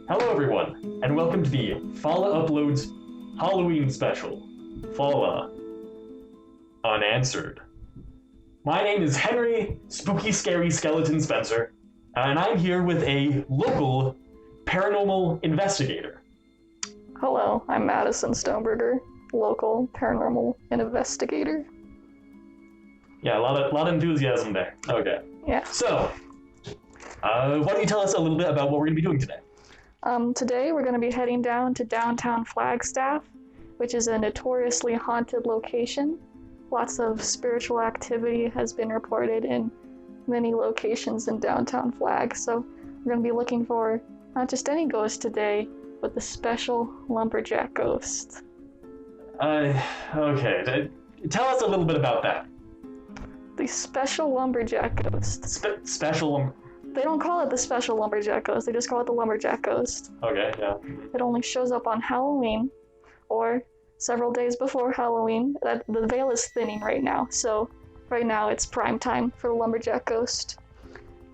Hello everyone, and welcome to the FALA Uploads Halloween Special, FALA Unanswered. My name is Henry Spooky Scary Skeleton Spencer, and I'm here with a local paranormal investigator. Hello, I'm Madison Stoneberger, local paranormal investigator. Yeah, a lot of enthusiasm there. Okay. Yeah. So, why don't you tell us a little bit about what we're going to be doing today? Today we're going to be heading down to downtown Flagstaff, which is a notoriously haunted location. Lots of spiritual activity has been reported in many locations in downtown Flag, so we're going to be looking for not just any ghost today, but the special lumberjack ghost. Okay. Tell us a little bit about that. The special lumberjack ghost. Special. They don't call it the special lumberjack ghost, they just call it the lumberjack ghost. Okay, yeah. It only shows up on Halloween, or several days before Halloween. The veil is thinning right now, so right now it's prime time for the lumberjack ghost.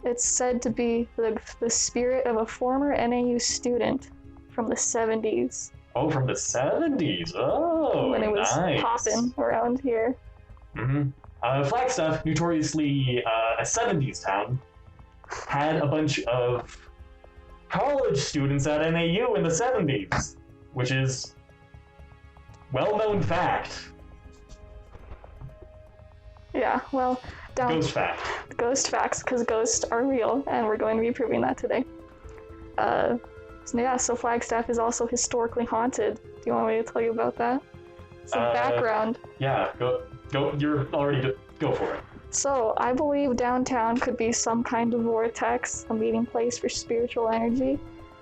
It's said to be the spirit of a former NAU student from the 70s. Oh, from the 70s. Oh, when it was nice. popping around here. Mm-hmm. Flagstaff, notoriously a 70s town, had a bunch of college students at NAU in the 70s, which is well-known fact. Yeah, well, Ghost fact. Ghost facts, because ghosts are real, and we're going to be proving that today. So Flagstaff is also historically haunted. Do you want me to tell you about that? Some background. Yeah, go. You're all ready to go for it. So, I believe downtown could be some kind of vortex, a meeting place for spiritual energy.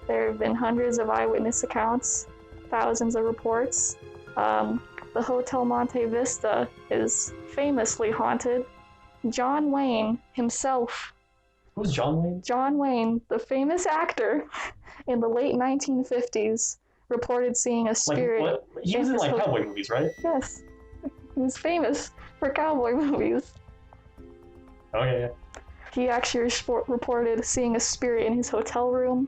There have been hundreds of eyewitness accounts, thousands of reports. The Hotel Monte Vista is famously haunted. John Wayne himself. Who's John Wayne? John Wayne, the famous actor in the late 1950s, reported seeing a spirit. Like what? He was in cowboy movies, right? Yes. He was famous for cowboy movies. Okay, yeah. He actually reported seeing a spirit in his hotel room.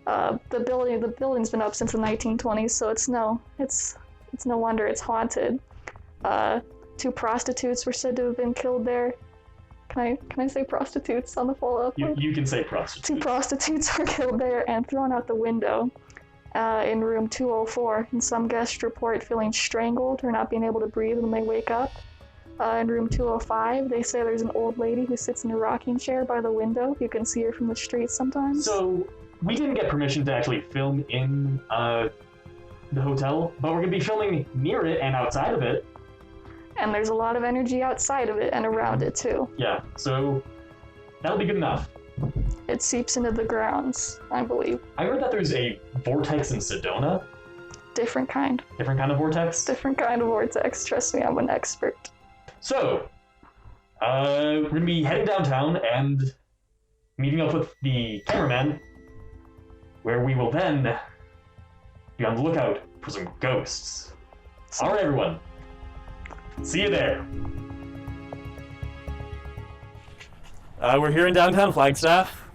The building's been up since the 1920s, so it's no wonder it's haunted. 2 prostitutes were said to have been killed there. Can I say prostitutes on the follow-up? You can say prostitutes. 2 prostitutes were killed there and thrown out the window in room 204. And some guests report feeling strangled or not being able to breathe when they wake up. In room 205, they say there's an old lady who sits in a rocking chair by the window. You can see her from the street sometimes. So, we didn't get permission to actually film in the hotel, but we're going to be filming near it and outside of it. And there's a lot of energy outside of it and around it, too. Yeah, so that'll be good enough. It seeps into the grounds, I believe. I heard that there's a vortex in Sedona. Different kind. Different kind of vortex? Different kind of vortex. Trust me, I'm an expert. So, we're going to be heading downtown and meeting up with the cameraman, where we will then be on the lookout for some ghosts. All right, everyone. See you there. We're here in downtown Flagstaff.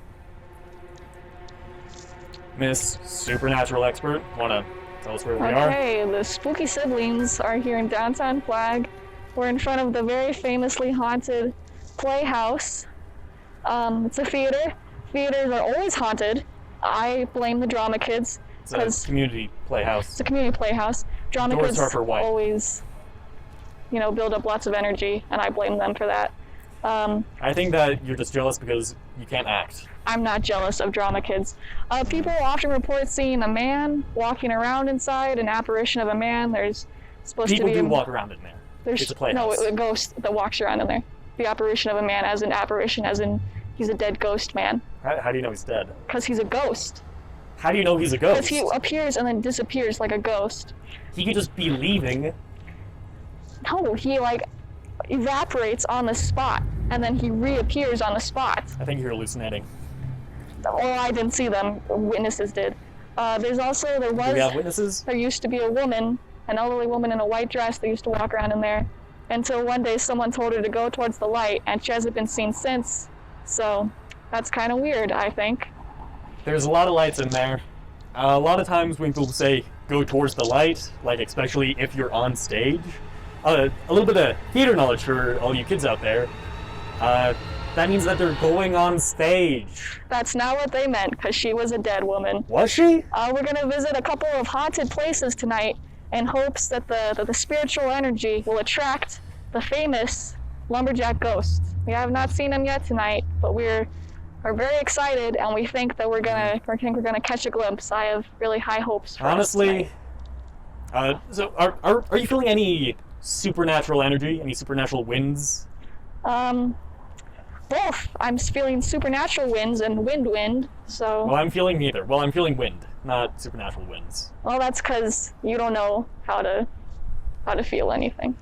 Miss Supernatural Expert, want to tell us where we are? Okay, the spooky siblings are here in downtown Flag. We're in front of the very famously haunted Playhouse. It's a theater. Theaters are always haunted. I blame the drama kids. It's a community playhouse. It's a community playhouse. Drama Doors kids are white. Always, build up lots of energy, and I blame them for that. I think that you're just jealous because you can't act. I'm not jealous of drama kids. People often report seeing a man walking around inside, an apparition of a man. There's supposed to be... People do walk around in there. It's a playhouse. No, a ghost that walks around in there. The apparition of a man as an apparition, as in he's a dead ghost man. How do you know he's dead? Because he's a ghost. How do you know he's a ghost? Because he appears and then disappears like a ghost. He could just be leaving. No, he evaporates on the spot, and then he reappears on the spot. I think you're hallucinating. Well, I didn't see them. Witnesses did. Do we have witnesses? There used to be a woman, an elderly woman in a white dress that used to walk around in there, until one day someone told her to go towards the light, and she hasn't been seen since. So that's kind of weird, I think. There's a lot of lights in there. A lot of times when people say go towards the light, like especially if you're on stage, a little bit of theater knowledge for all you kids out there. That means that they're going on stage. That's not what they meant, because she was a dead woman. Was she? We're going to visit a couple of haunted places tonight in hopes that the spiritual energy will attract the famous lumberjack ghost. We have not seen him yet tonight, but we're very excited, and we think that we're gonna catch a glimpse. I have really high hopes for Honestly, us tonight. so are you feeling any supernatural energy? Any supernatural winds? Both. I'm feeling supernatural winds and wind, so... Well, I'm feeling neither. Well, I'm feeling wind, not supernatural winds. Well, that's because you don't know how to feel anything.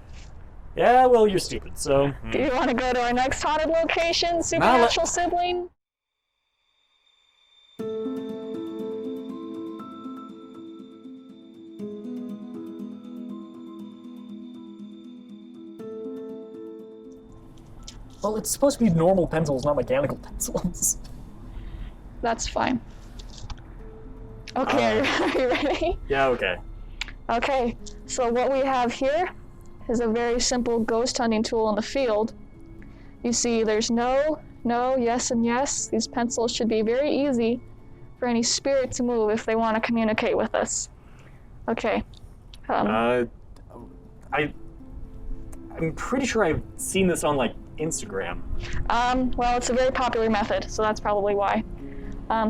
Yeah, well, you're stupid, so... Do you want to go to our next haunted location, supernatural sibling? Well, it's supposed to be normal pencils, not mechanical pencils. That's fine. Okay, are you ready? Yeah, okay. Okay, so what we have here is a very simple ghost hunting tool in the field. You see there's no, yes, and yes. These pencils should be very easy for any spirit to move if they want to communicate with us. Okay. I'm pretty sure I've seen this on, like, Instagram. Well, it's a very popular method, so that's probably why.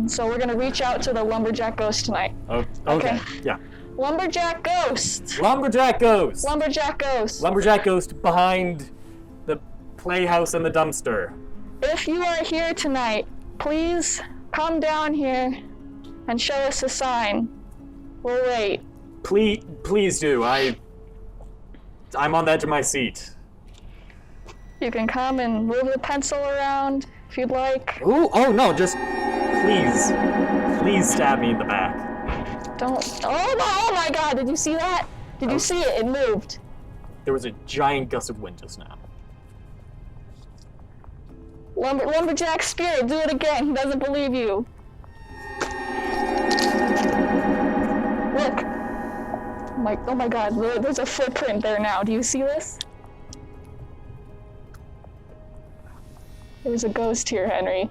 So we're gonna reach out to the lumberjack ghost tonight. Oh, okay. Yeah. Lumberjack ghost! Lumberjack ghost! Lumberjack ghost! Lumberjack ghost behind the Playhouse and the dumpster. If you are here tonight, please come down here and show us a sign. We'll wait. Please do. I'm on the edge of my seat. You can come and move the pencil around if you'd like. Ooh, oh no, just please stab me in the back. Don't. Oh my god, did you see that? Did you see it? It moved. There was a giant gust of wind just now. Lumberjack spirit, do it again. He doesn't believe you. Look. Oh my god, there's a footprint there now. Do you see this? There's a ghost here, Henry.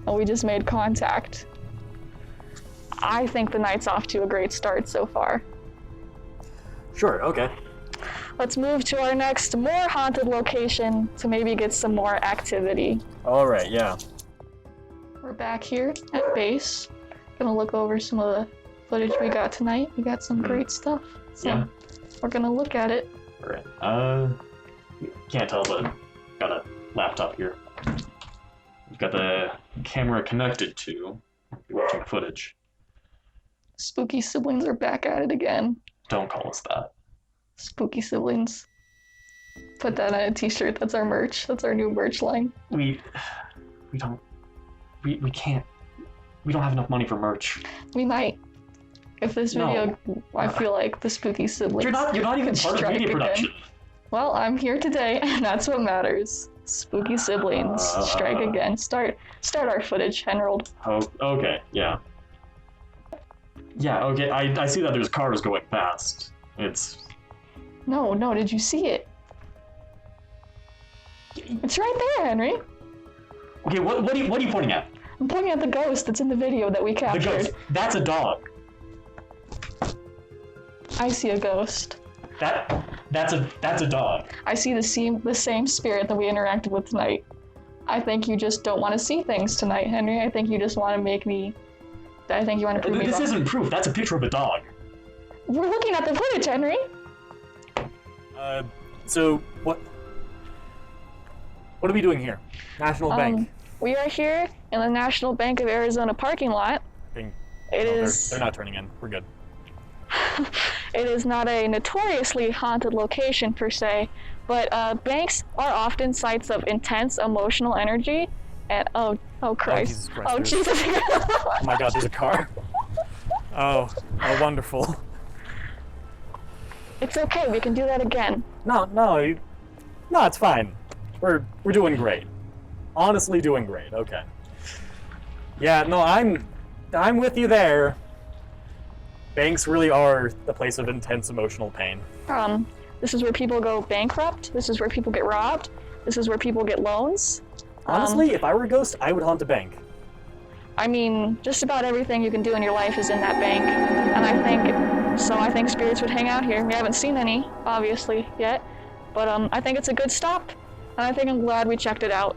And we just made contact. I think the night's off to a great start so far. Sure, okay. Let's move to our next, more haunted location to maybe get some more activity. Alright, yeah. We're back here at base. Gonna look over some of the footage we got tonight. We got some great stuff. So Yeah. we're gonna look at it. Alright. Can't tell, but got a laptop here. We've got the camera connected to. You're watching the footage. Spooky siblings are back at it again. Don't call us that. Spooky siblings. Put that on a t-shirt. That's our merch. That's our new merch line. We can't. We don't have enough money for merch. We might. If this video, I feel like the spooky siblings. You're not even could part of strike media again. production. Well, I'm here today, and that's what matters. Spooky siblings, strike again. Start our footage, Henrold. Oh, okay, yeah. Yeah, okay, I see that there's cars going past. It's... No, did you see it? It's right there, Henry. Okay, what are you pointing at? I'm pointing at the ghost that's in the video that we The captured. ghost. That's a dog. I see a ghost. That's a dog. I see the same spirit that we interacted with tonight. I think you just don't want to see things tonight, Henry. I think you just want to make me... I think you want to prove me This wrong. isn't proof. That's a picture of a dog. We're looking at the footage, Henry. So what are we doing here? National Bank. We are here in the National Bank of Arizona parking lot. They're not turning in. We're good. It is not a notoriously haunted location per se, but banks are often sites of intense emotional energy. And oh Christ! Oh Jesus! Oh my God! There's a car. Oh, wonderful. It's okay. We can do that again. No, it's fine. We're doing great. Honestly, doing great. Okay. Yeah, no, I'm with you there. banks really are the place of intense emotional pain. This is where people go bankrupt. This is where people get robbed. This is where people get loans. Honestly, if I were a ghost, I would haunt a bank. I mean, just about everything you can do in your life is in that bank. And I think spirits would hang out here. We haven't seen any, obviously, yet. But I think it's a good stop. And I think I'm glad we checked it out.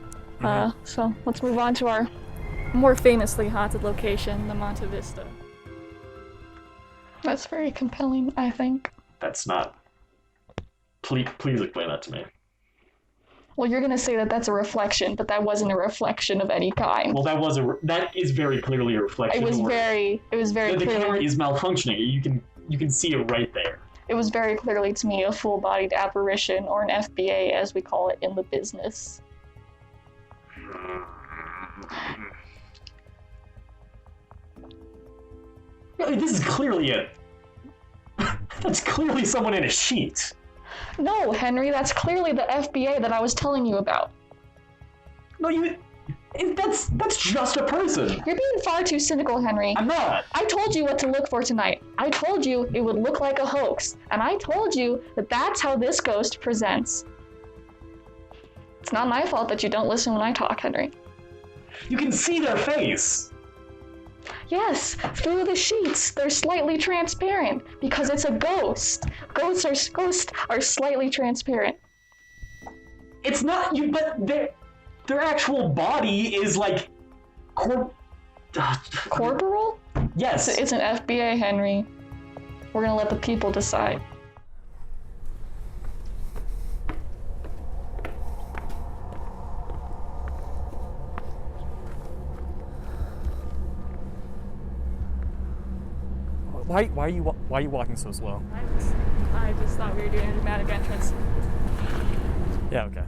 So let's move on to our more famously haunted location, the Monte Vista. That's very compelling, I think. That's not. Please explain that to me. Well, you're gonna say that that's a reflection, but that wasn't a reflection of any kind. Well, that is very clearly a reflection. It was very The clearly. camera is malfunctioning. You can see it right there. It was very clearly to me a full-bodied apparition, or an FBA as we call it in the business. Really, this is clearly that's clearly someone in a sheet. No, Henry, that's clearly the FBA that I was telling you about. No, that's just a person. You're being far too cynical, Henry. I'm not. I told you what to look for tonight. I told you it would look like a hoax, and I told you that that's how this ghost presents. It's not my fault that you don't listen when I talk, Henry. You can see their face. Yes, through the sheets, they're slightly transparent because it's a ghost. Ghosts are slightly transparent. It's not you, but their actual body is like Corporal? Yes. It's an FBA, Henry. We're gonna let the people decide. Why are you walking so slow? I just thought we were doing a dramatic entrance. Yeah, okay.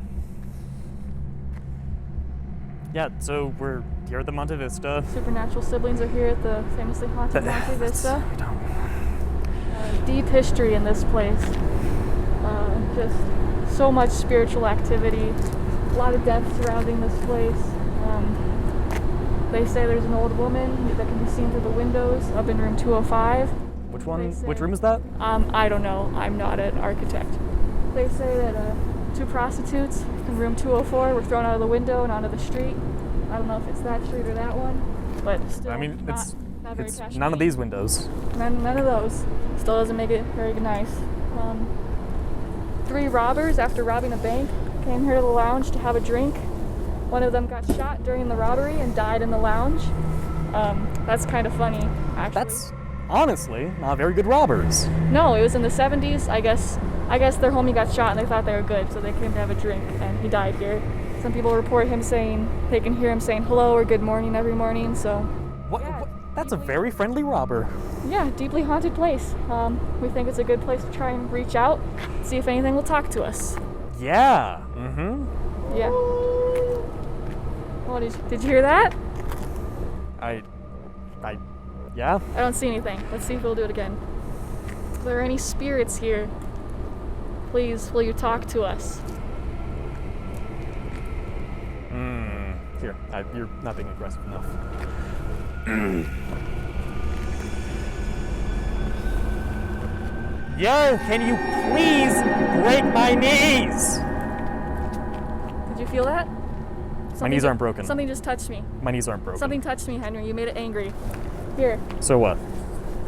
Yeah, so we're here at the Monte Vista. Supernatural siblings are here at the famously haunted Monte Vista. Deep history in this place. Just so much spiritual activity. A lot of death surrounding this place. They say there's an old woman that can be seen through the windows up in room 205. Which one? Which room is that? I don't know. I'm not an architect. They say that 2 prostitutes in room 204 were thrown out of the window and onto the street. I don't know if it's that street or that one, but still. I mean, not very it's attached. none of these windows. None of those. Still doesn't make it very nice. 3 robbers, after robbing a bank, came here to the lounge to have a drink. One of them got shot during the robbery and died in the lounge. That's kind of funny, actually. That's honestly not very good robbers. No, it was in the 70s. I guess their homie got shot and they thought they were good, so they came to have a drink, and he died here. Some people report him saying, they can hear him saying hello or good morning every morning, so. What? That's a very friendly robber. Yeah, deeply haunted place. We think it's a good place to try and reach out, see if anything will talk to us. Yeah, Yeah. Oh, did you hear that? Yeah? I don't see anything. Let's see if we'll do it again. If there are any spirits here, please, will you talk to us? Here, you're not being aggressive enough. Yo, can you please break my knees? Did you feel that? My knees aren't broken. Something just touched me. My knees aren't broken. Something touched me, Henry. You made it angry. Here. So what?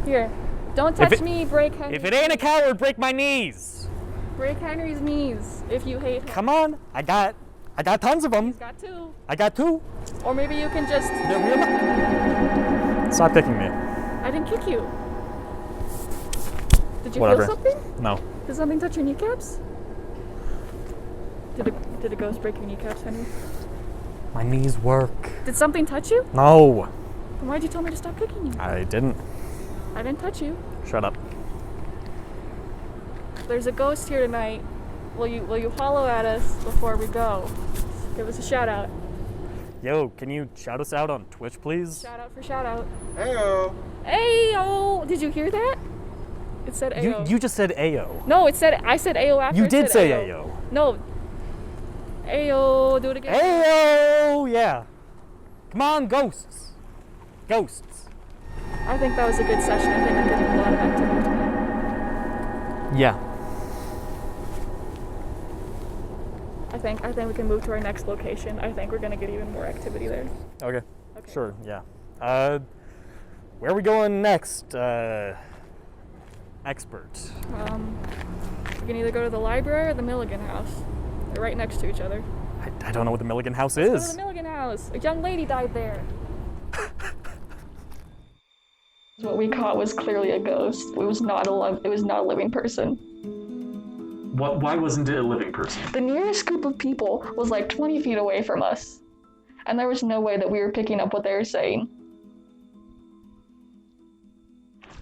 Here. Don't touch me, break Henry. If it ain't a coward, break my knees. Break Henry's knees if you hate him. Come on, I got tons of them. He's got 2. I got 2. Or maybe you can just... Stop kicking me. I didn't kick you. Did you Whatever. feel something? No. Did something touch your kneecaps? Did a ghost break your kneecaps, Henry? My knees work. Did something touch you? No. Then why'd you tell me to stop kicking you? I didn't. I didn't touch you. Shut up. There's a ghost here tonight. Will you hollow at us before we go? Give us a shout out. Yo, can you shout us out on Twitch, please? Shout out for shout out. Heyo. Ayo! Did you hear that? It said Ayo. You just said Ayo. No, I said Ayo after. You it did said say Ayo. No. Ayo, do it again. Ayo, yeah. Come on, ghosts. Ghosts. I I think that was a good session. I think I'm getting a lot of activity tonight. Yeah. I think we can move to our next location. I think we're gonna get even more activity there. Okay. Sure. Yeah. Where are we going next? Expert. We can either go to the library or the Milligan House. They're right next to each other. I don't know what the Milligan House Let's is. go to the Milligan House. A young lady died there. What we caught was clearly a ghost. It was not a living person. Why wasn't it a living person? The nearest group of people was like 20 feet away from us. And there was no way that we were picking up what they were saying.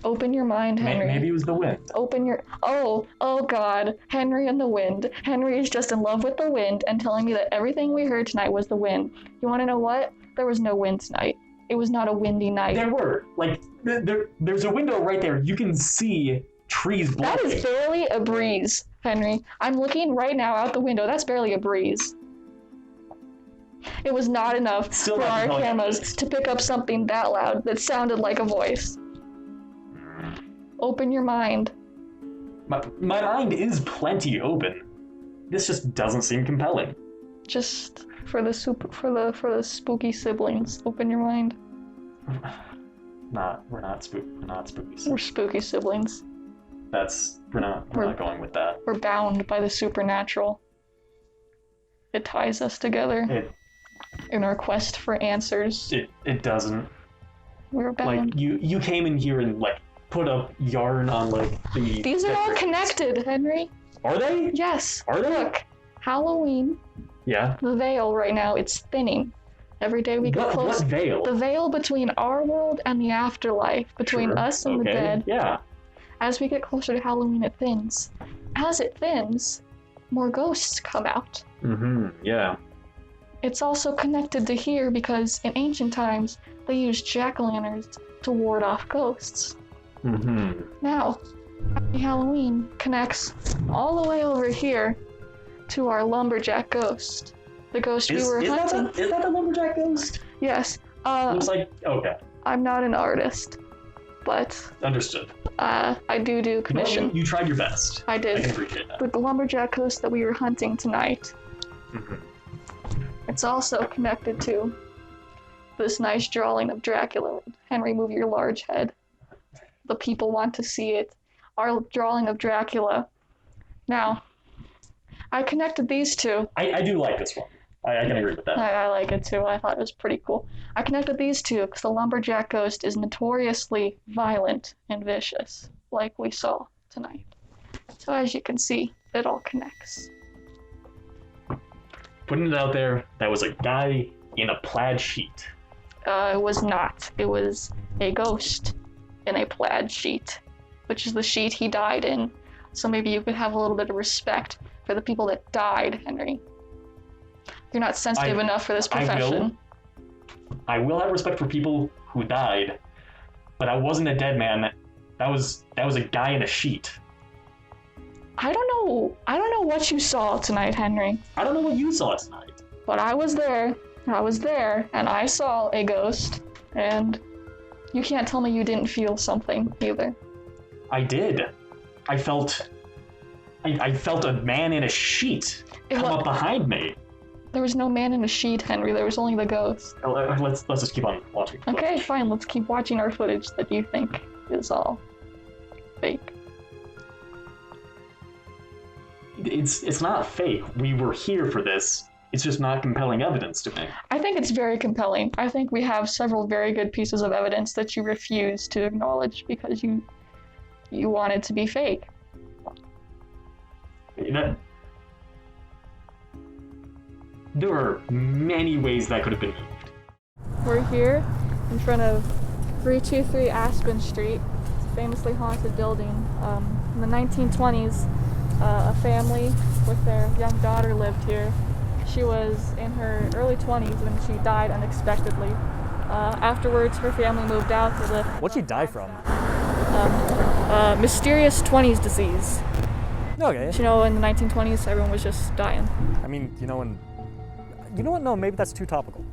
Open your mind, Henry. Maybe it was the wind. Oh God. Henry and the wind. Henry is just in love with the wind and telling me that everything we heard tonight was the wind. You want to know what? There was no wind tonight. It was not a windy night. There were. Like, there's a window right there. You can see trees blowing. That is barely a breeze, Henry. I'm looking right now out the window. That's barely a breeze. It was not enough for our cameras to pick up something that loud that sounded like a voice. Open your mind. My mind is plenty open. This just doesn't seem compelling. Just for the spooky siblings. Open your mind. We're not spooky siblings. We're spooky siblings. We're not going with that. We're bound by the supernatural. It ties us together in our quest for answers. It doesn't. We're bound. Like you came in here and like put up yarn on like the. These are all connected, Henry. Are they? Yes. Are they? Look, Halloween. Yeah. The veil right now, it's thinning. Every day we get closer. What veil? The veil between our world and the afterlife, between us and the dead. Yeah. As we get closer to Halloween, it thins. As it thins, more ghosts come out. Yeah. It's also connected to here because in ancient times, they used jack-o'-lanterns to ward off ghosts. Now, Happy Halloween connects all the way over here to our lumberjack ghost. The ghost we were hunting. Is that the lumberjack ghost? Yes. Looks like, okay. I'm not an artist, but Understood. I do commission. You tried your best. I did. I can appreciate that. With the lumberjack ghost that we were hunting tonight. It's also connected to this nice drawing of Dracula. Henry, move your large head. The people want to see it. Our drawing of Dracula. Now, I connected these two. I do like this one. I can agree with that. I like it too. I thought it was pretty cool. I connected these two because the lumberjack ghost is notoriously violent and vicious, like we saw tonight. So as you can see, it all connects. Putting it out there, that was a guy in a plaid sheet. It was not. It was a ghost in a plaid sheet, which is the sheet he died in. So maybe you could have a little bit of respect for the people that died, Henry. You're not sensitive enough for this profession. I will have respect for people who died, but I wasn't a dead man. That was a guy in a sheet. I don't know what you saw tonight, Henry. I don't know what you saw tonight. But I was there, and I saw a ghost, and you can't tell me you didn't feel something either. I did. I felt a man in a sheet come up behind me. There was no man in a sheet, Henry. There was only the ghost. Let's just keep on watching. Okay, fine. Let's keep watching our footage that you think is all fake. It's not fake. We were here for this. It's just not compelling evidence to me. I think it's very compelling. I think we have several very good pieces of evidence that you refuse to acknowledge because you want it to be fake. There are many ways that could have been moved. We're here in front of 323 Aspen Street. It's a famously haunted building. In the 1920s, a family with their young daughter lived here. She was in her early 20s when she died unexpectedly. Afterwards, her family moved out to live. What'd she die from? Mysterious 20s disease. Okay. You know, in the 1920s, everyone was just dying. I mean, you know what? No, maybe that's too topical.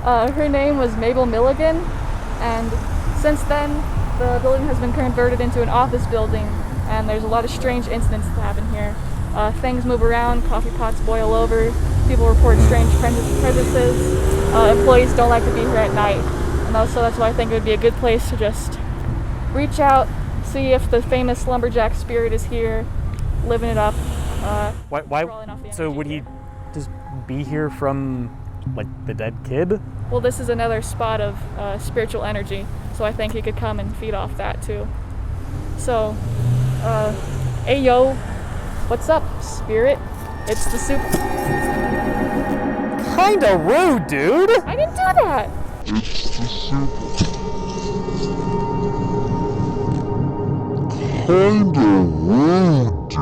Her name was Mabel Milligan, and since then, the building has been converted into an office building, and there's a lot of strange incidents that happen here. Things move around, coffee pots boil over, people report strange presences, employees don't like to be here at night, and also that's why I think it would be a good place to just reach out, see if the famous lumberjack spirit is here, living it up. Why? So would he just be here from, like, the dead kid? Well, this is another spot of spiritual energy, so I think he could come and feed off that too. So, hey yo, what's up, spirit? It's the super. Kinda rude, dude! I didn't do that! It's the super. Kinda rude, dude.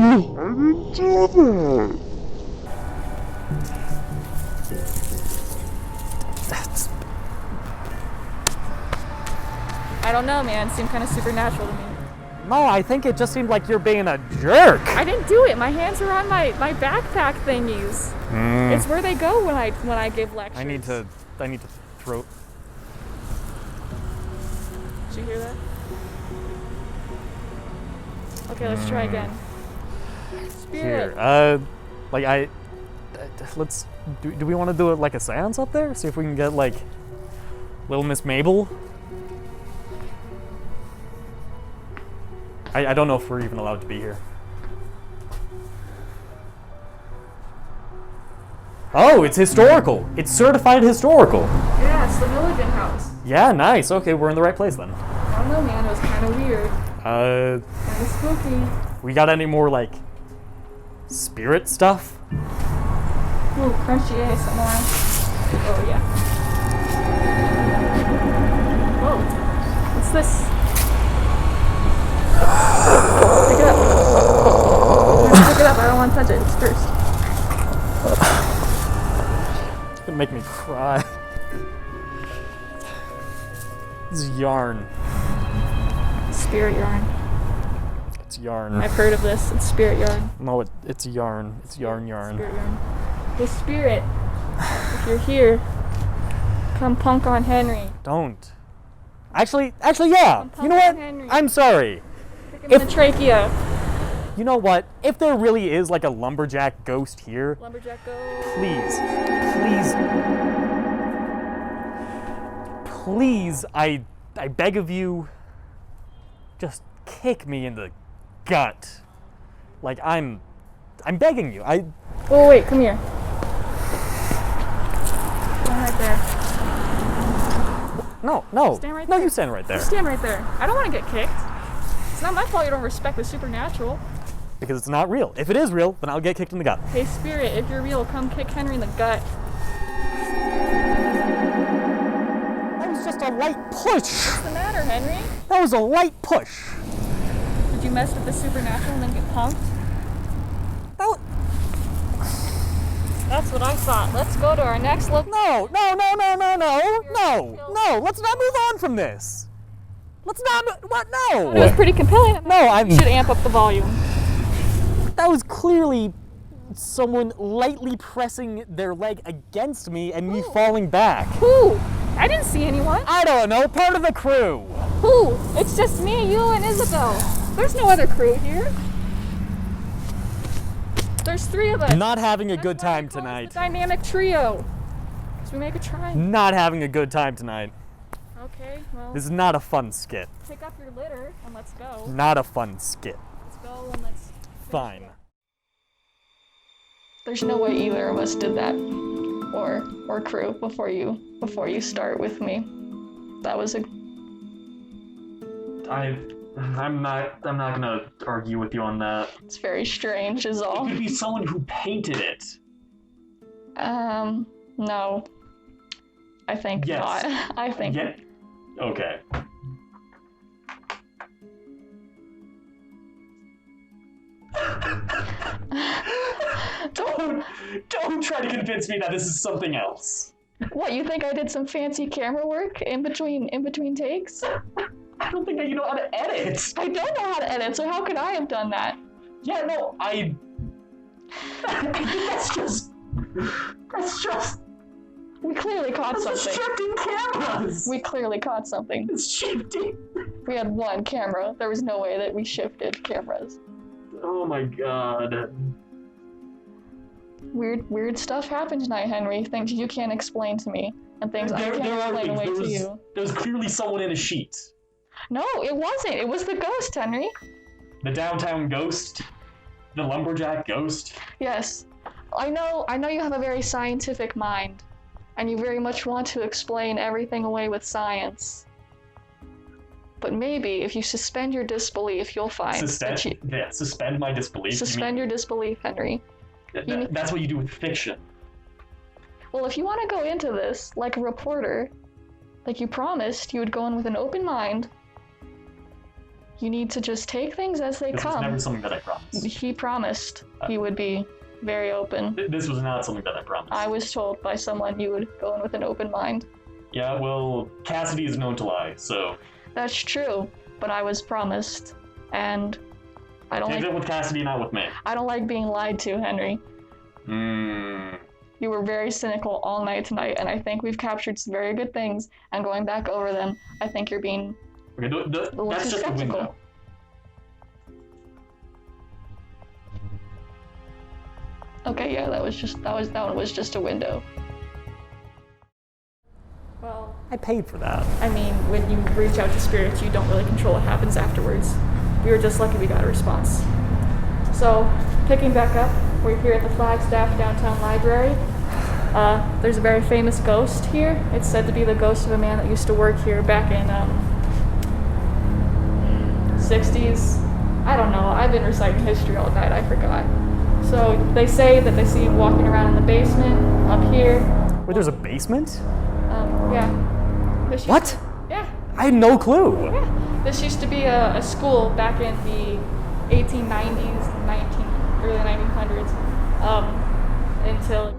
I didn't do that. I don't know, man. It seemed kind of supernatural to me. No, I think it just seemed like you're being a jerk. I didn't do it. My hands are on my backpack thingies. It's where they go when I give lectures. I need to throw. Did you hear that? Okay, let's try again. Spirit. Here, let's. Do we want to do it like a seance up there? See if we can get like Little Miss Mabel. I don't know if we're even allowed to be here. Oh, it's historical. It's certified historical. Yeah, it's the Milligan House. Yeah, nice. Okay, we're in the right place then. I don't know, man. It was kind of weird. Kind of spooky. We got any more like spirit stuff? Ooh, crunchy ASMR. Oh yeah. Whoa. What's this? Pick it up. Pick it up. I don't want to touch it. It's cursed. It's gonna make me cry. This is yarn. Spirit yarn. It's yarn. I've heard of this. It's spirit yarn. No, it's yarn. It's yarn. Spirit yarn. The spirit. If you're here, come punk on Henry. Don't. Actually, yeah. You know what? Henry. I'm sorry. Pick him in the trachea. You know what? If there really is like a lumberjack ghost here, Lumberjack go. please, I beg of you, just kick me in the gut. Like I'm begging you. Oh wait, come here. Stand right there. No. Stand right No, there. you stand right there. Just stand right there. I don't want to get kicked. It's not my fault you don't respect the supernatural. Because it's not real. If it is real, then I'll get kicked in the gut. Hey spirit, if you're real, come kick Henry in the gut. That was just a light push. What's the matter, Henry? That was a light push. Did you mess with the supernatural and then get punked? That's what I thought. Let's go to our next look. No. Let's not move on from this. Let's not. What? No. It was pretty compelling. No, You should amp up the volume. That was clearly someone lightly pressing their leg against me and me falling back. Who? I didn't see anyone. I don't know. Part of the crew. Who? It's just me, you, and Isabel. There's no other crew here. There's three of us. Not having a That's good why I time call us tonight. The dynamic trio. So we make a triangle. Not having a good time tonight. Okay, well, This is not a fun skit. pick up your litter and let's go. Not a fun skit. Let's go and let's. Fine. There's no way either of us did that, or crew before you start with me. That was a. I'm not gonna argue with you on that. It's very strange, is all. It could be someone who painted it. No. I think Yes. not. I think. Yeah. Okay. Don't try to convince me that this is something else. What, you think I did some fancy camera work in between takes? I don't think that you know how to edit. I don't know how to edit, so how could I have done that? Yeah, no, I think that's just. We clearly caught something. Shifting cameras! We clearly caught something. It's shifting! We had one camera. There was no way that we shifted cameras. Oh my god. Weird stuff happened tonight, Henry. Things you can't explain to me. And things I can't explain away to you. There was clearly someone in a sheet. No, it wasn't. It was the ghost, Henry. The downtown ghost? The lumberjack ghost? Yes. I know you have a very scientific mind, and you very much want to explain everything away with science. But maybe if you suspend your disbelief, you'll find suspend my disbelief. Suspend your disbelief, Henry. That's what you do with fiction. Well, if you want to go into this like a reporter, like you promised you would go in with an open mind, you need to just take things as they come. This was never something that I promised. He promised he would be very open. This was not something that I promised. I was told by someone you would go in with an open mind. Yeah, well, Cassidy is known to lie, so... That's true, but I was promised, and I don't Take it with Cassidy, not with me. I don't like being lied to, Henry. You were very cynical all night tonight, and I think we've captured some very good things, and going back over them, I think you're being Okay, that's just a window. Okay, yeah, that one was just a window. Well, I paid for that. I mean, when you reach out to spirits, you don't really control what happens afterwards. We were just lucky we got a response. So, picking back up, we're here at the Flagstaff Downtown Library. There's a very famous ghost here. It's said to be the ghost of a man that used to work here back in 60s. I don't know. I've been reciting history all night. I forgot. So they say that they see him walking around in the basement up here. Wait, there's a basement? Yeah. What? Yeah. I had no clue. Yeah. This used to be a school back in the 1890s, early 1900s, until.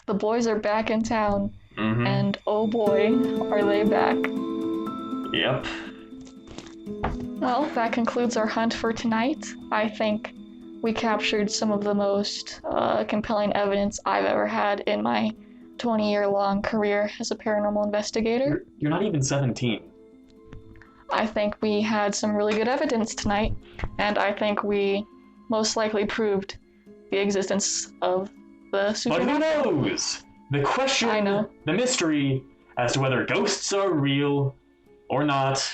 The boys are back in town, and oh boy, are they back. Yep. Well, that concludes our hunt for tonight. I think we captured some of the most compelling evidence I've ever had in my 20-year-long career as a paranormal investigator. You're not even 17. I think we had some really good evidence tonight, and I think we most likely proved the existence of the supernatural. But who knows? The question, I know. The mystery as to whether ghosts are real or not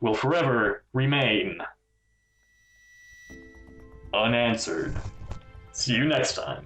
will forever remain unanswered. See you next time.